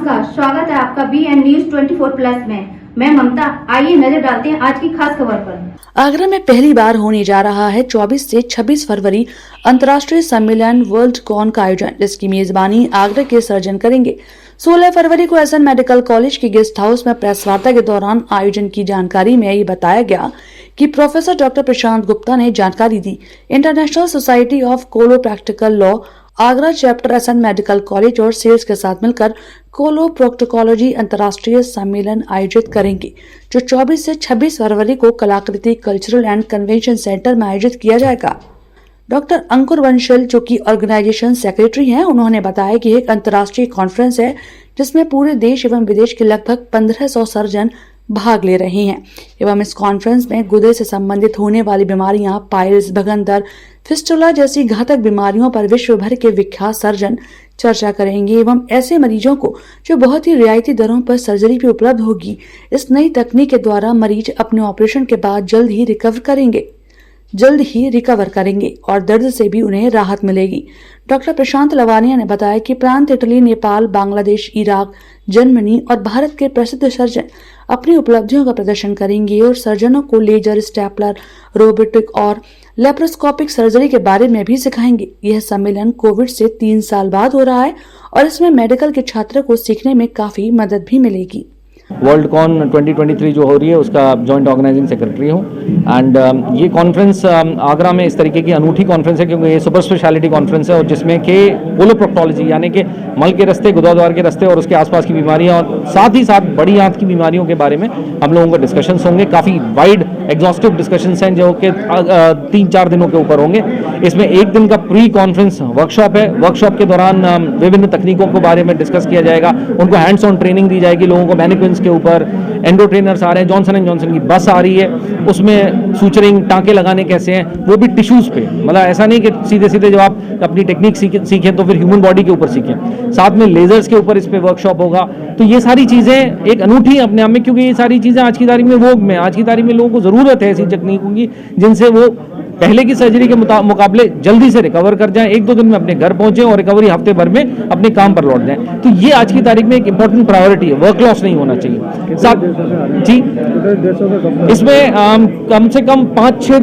नमस्कार, स्वागत है आपका BN न्यूज 24+ में। मैं ममता। आइए नजर डालते हैं आज की खास खबर पर। आगरा में पहली बार होने जा रहा है 24 से 26 फरवरी अंतर्राष्ट्रीय सम्मेलन वर्ल्ड कॉन का आयोजन, जिसकी मेजबानी आगरा के सर्जन करेंगे। 16 फरवरी को एसएन मेडिकल कॉलेज के गेस्ट हाउस में प्रेस वार्ता के दौरान आयोजन की जानकारी में ये बताया गया कि प्रोफेसर डॉक्टर प्रशांत गुप्ता ने जानकारी दी। International society of coloproctology Agra chapter SN medical college और सेल्स के साथ मिलकर कोलोप्रोक्टोलॉजी अंतर्राष्ट्रीय सम्मेलन आयोजित करेंगे, जो 24 से 26 फरवरी को कलाकृति कल्चरल एंड कन्वेंशन सेंटर में आयोजित किया जाएगा। डॉक्टर अंकुर बंसल, जो कि ऑर्गेनाइजेशन सेक्रेटरी हैं, उन्होंने बताया कि एक अंतर्राष्ट्रीय कॉन्फ्रेंस है जिसमें पूरे देश एवं विदेश के लगभग 1500 सर्जन भाग ले रहे हैं एवं इस कॉन्फ्रेंस में गुर्दे से संबंधित होने वाली बीमारियां, पाइल्स, भगंदर, फिस्टुला जैसी घातक बीमारियों पर विश्व भर के विख्यात सर्जन चर्चा करेंगे एवं ऐसे मरीजों को जो बहुत ही रियायती दरों पर सर्जरी भी उपलब्ध होगी। इस नई तकनीक के द्वारा मरीज अपने ऑपरेशन के बाद जल्द ही रिकवर करेंगे और दर्द से भी उन्हें राहत मिलेगी। डॉक्टर प्रशांत लवानिया ने बताया कि प्रांत Italy, Nepal, Bangladesh, Iraq, Germany और भारत के प्रसिद्ध सर्जन अपनी उपलब्धियों का प्रदर्शन करेंगे और सर्जनों को लेजर, स्टेपलर, रोबोटिक और लेप्रोस्कोपिक सर्जरी के बारे में भी सिखाएंगे। यह सम्मेलन कोविड से 3 साल बाद हो रहा है और इसमें मेडिकल के छात्रों को सीखने में काफी मदद भी मिलेगी। वर्ल्ड कॉन 2023 जो हो रही है उसका जॉइंट ऑर्गेनाइजिंग सेक्रेटरी हूँ एंड ये कॉन्फ्रेंस आगरा में इस तरीके की अनूठी कॉन्फ्रेंस है क्योंकि ये सुपर स्पेशलिटी कॉन्फ्रेंस है और जिसमें कि कोलोप्रोक्टोलॉजी यानी कि मल के रास्ते, गुदाद्वार के रास्ते और उसके आसपास की बीमारियां और साथ ही साथ बड़ी आंत की बीमारियों के बारे में हम लोगों को डिस्कशंस होंगे। काफ़ी वाइड एग्जॉस्टिव डिस्कशंस हैं जो कि 3-4 दिनों के ऊपर होंगे। इसमें एक दिन का प्री कॉन्फ्रेंस वर्कशॉप है। वर्कशॉप के दौरान विभिन्न तकनीकों के बारे में डिस्कस किया जाएगा, उनको हैंड्स ऑन ट्रेनिंग दी जाएगी, लोगों को मैनिक्विन्स के ऊपर एंडो ट्रेनर्स आ रहे हैं, जॉनसन एंड जॉनसन की बस आ रही है, उसमें सूचरिंग, टांके लगाने कैसे हैं, वो भी टिश्यूज पे। मतलब ऐसा नहीं कि सीधे सीधे जब आप अपनी टेक्निक सीखें तो फिर ह्यूमन बॉडी के ऊपर सीखें, साथ में लेजर्स के ऊपर इस पे वर्कशॉप होगा। तो ये सारी चीज़ें एक अनूठी अपने आप में, क्योंकि ये सारी चीज़ें आज की तारीख में वोग में, आज की तारीख में लोगों को ज़रूरत है ऐसी तकनीकों की जिनसे वो पहले की सर्जरी के मुकाबले जल्दी से रिकवर कर जाएं, 1-2 दिन में अपने घर पहुंचे और रिकवरी हफ्ते भर में अपने काम पर लौट जाएं। तो ये आज की तारीख में एक इंपॉर्टेंट प्रायोरिटी है, वर्क लॉस नहीं होना चाहिए। साथ जी इसमें कम से कम 5-6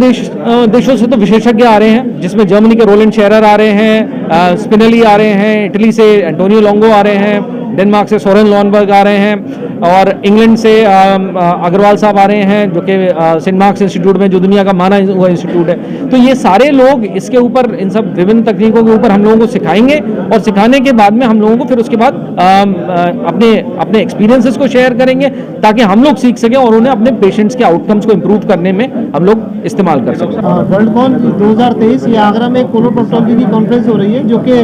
देशों से तो विशेषज्ञ आ रहे हैं, जिसमें जर्मनी के रोलैंड शेरर आ रहे हैं, स्पिनेली आ रहे हैं, इटली से एंटोनियो लोंगो आ रहे हैं, डेनमार्क से सोरेन लॉनबर्ग आ रहे हैं और इंग्लैंड से अग्रवाल साहब आ रहे हैं जो कि सेंट मार्क्स इंस्टीट्यूट में, जो दुनिया का माना हुआ इंस्टीट्यूट है। तो ये सारे लोग इसके ऊपर, इन सब विभिन्न तकनीकों के ऊपर हम लोगों को सिखाएंगे और सिखाने के बाद में हम लोगों को फिर उसके बाद अपने एक्सपीरियंसेस को शेयर करेंगे ताकि हम लोग सीख सकें और उन्हें अपने पेशेंट्स के आउटकम्स को इम्प्रूव करने में हम लोग इस्तेमाल कर सकें। वर्ल्ड कॉन 2023 ये आगरा में कोलोप्रोक्टोलॉजी की कॉन्फ्रेंस हो रही है जो कि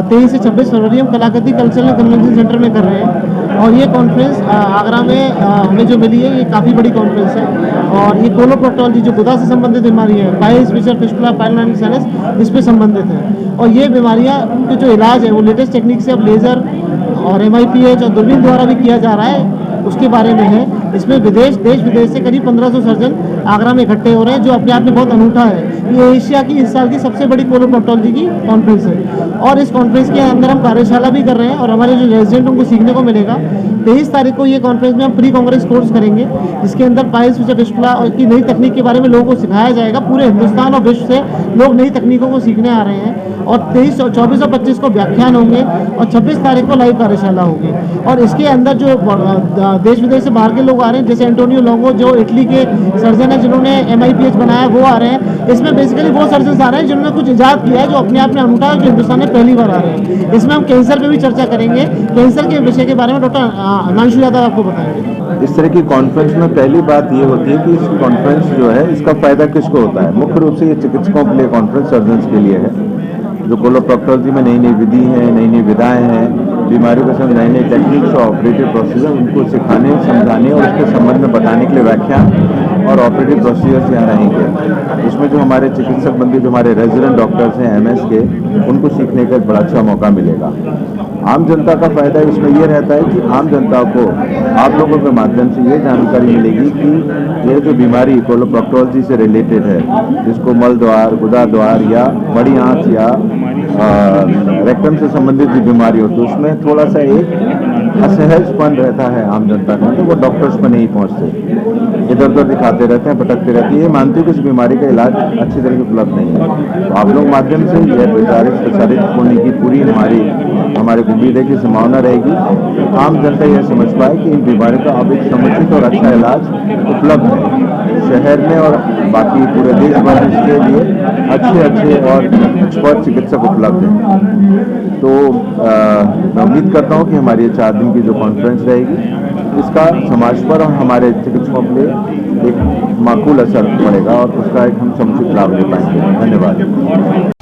23 से 26 फरवरी हम कलाकृति कल्चरल कन्वेंशन सेंटर में कर रहे हैं और ये कॉन्फ्रेंस आगरा में हमें जो मिली है ये काफ़ी बड़ी कॉन्फ्रेंस है और ये कोलोप्रोक्टोलॉजी जो गुदा से संबंधित बीमारी है, पाइल्स, फिस्टुला, पाइलोनेफ्राइटिस साइनस, इस पे संबंधित है और ये बीमारियां के जो इलाज है वो लेटेस्ट टेक्निक से अब लेज़र और MIPH और दूरबीन द्वारा भी किया जा रहा है, उसके बारे में है। इसमें देश विदेश से करीब 1500 सर्जन आगरा में इकट्ठे हो रहे हैं जो अपने आप में बहुत अनूठा है। ये एशिया की इस साल की सबसे बड़ी कोलोप्रोक्टोलॉजी की कॉन्फ्रेंस है और इस कॉन्फ्रेंस के अंदर हम कार्यशाला भी कर रहे हैं और हमारे जो रेजिडेंट उनको सीखने को मिलेगा। 23 तारीख को ये कॉन्फ्रेंस में हम प्री कांग्रेस कोर्स करेंगे जिसके अंदर पाइल्स, फिस्टुला की नई तकनीक के बारे में लोगों को सिखाया जाएगा। पूरे हिंदुस्तान और विश्व से लोग नई तकनीकों को सीखने आ रहे हैं और 23, 24 और 25 को व्याख्यान होंगे और 26 तारीख को लाइव कार्यशाला होगी और इसके अंदर जो देश विदेश से बाहर के लोग आ रहे हैं, जैसे एंटोनियो लोंगो जो इटली के सर्जन है जिन्होंने MIPH बनाया, वो आ रहे हैं। इसमें बेसिकली वो सर्जन आ रहे हैं जिन्होंने कुछ इजाद किया है जो अपने आप में अनूठा है, जो हिंदुस्तान में पहली बार आ रहे हैं। इसमें हम कैंसर पे भी चर्चा करेंगे, कैंसर के विषय के बारे में डॉक्टर हिमांशु यादव आपको बताएंगे। इस तरह की कॉन्फ्रेंस में पहली बात ये होती है कि इस कॉन्फ्रेंस जो है इसका फायदा किसको होता है। मुख्य रूप से ये चिकित्सकों के लिए कॉन्फ्रेंस, सर्जन्स के लिए है जो कोलोप्रोक्टोलॉजी में नई नई विधि हैं, नई नई विधाएं हैं, बीमारियों के समझ नई नई टेक्निक्स और ऑपरेटिव प्रोसीजर उनको सिखाने, समझाने और उसके संबंध में बताने के लिए व्याख्यान और ऑपरेटिव प्रोसीजर्स यहाँ रहेंगे। इसमें जो हमारे चिकित्सक बंदी, जो हमारे रेजिडेंट डॉक्टर्स हैं MS के, उनको सीखने का एक बड़ा अच्छा मौका मिलेगा। आम जनता का फायदा इसमें यह रहता है कि आम जनता को आप लोगों के माध्यम से ये जानकारी मिलेगी कि ये जो बीमारी कोलोप्रोक्टोलॉजी से रिलेटेड है, जिसको मल द्वार, गुदा द्वार या बड़ी आंत या रेक्टम से संबंधित जो बीमारी हो, तो उसमें थोड़ा सा एक असहजपन रहता है आम जनता में, तो वो डॉक्टर्स पर नहीं पहुंचते, इधर उधर दिखाते रहते हैं, भटकते रहते हैं। ये मानते हो कि इस बीमारी का इलाज अच्छी तरह से उपलब्ध नहीं है। तो आप लोग माध्यम से यह प्रचारित होने की पूरी हमारे उम्मीद है कि संभावना रहेगी। आम जनता यह समझ पाए कि इन बीमारियों का अब एक समुचित और अच्छा इलाज उपलब्ध है शहर में, और बाकी पूरे देश भर में इसके लिए अच्छे और एक्सपर्ट चिकित्सक उपलब्ध हैं। तो मैं उम्मीद करता हूं कि हमारी ये 4 दिन की जो कॉन्फ्रेंस रहेगी, इसका समाज पर और हमारे चिकित्सकों के लिए एक माकूल असर पड़ेगा और उसका एक हम समुचित लाभ ले पाएंगे। धन्यवाद।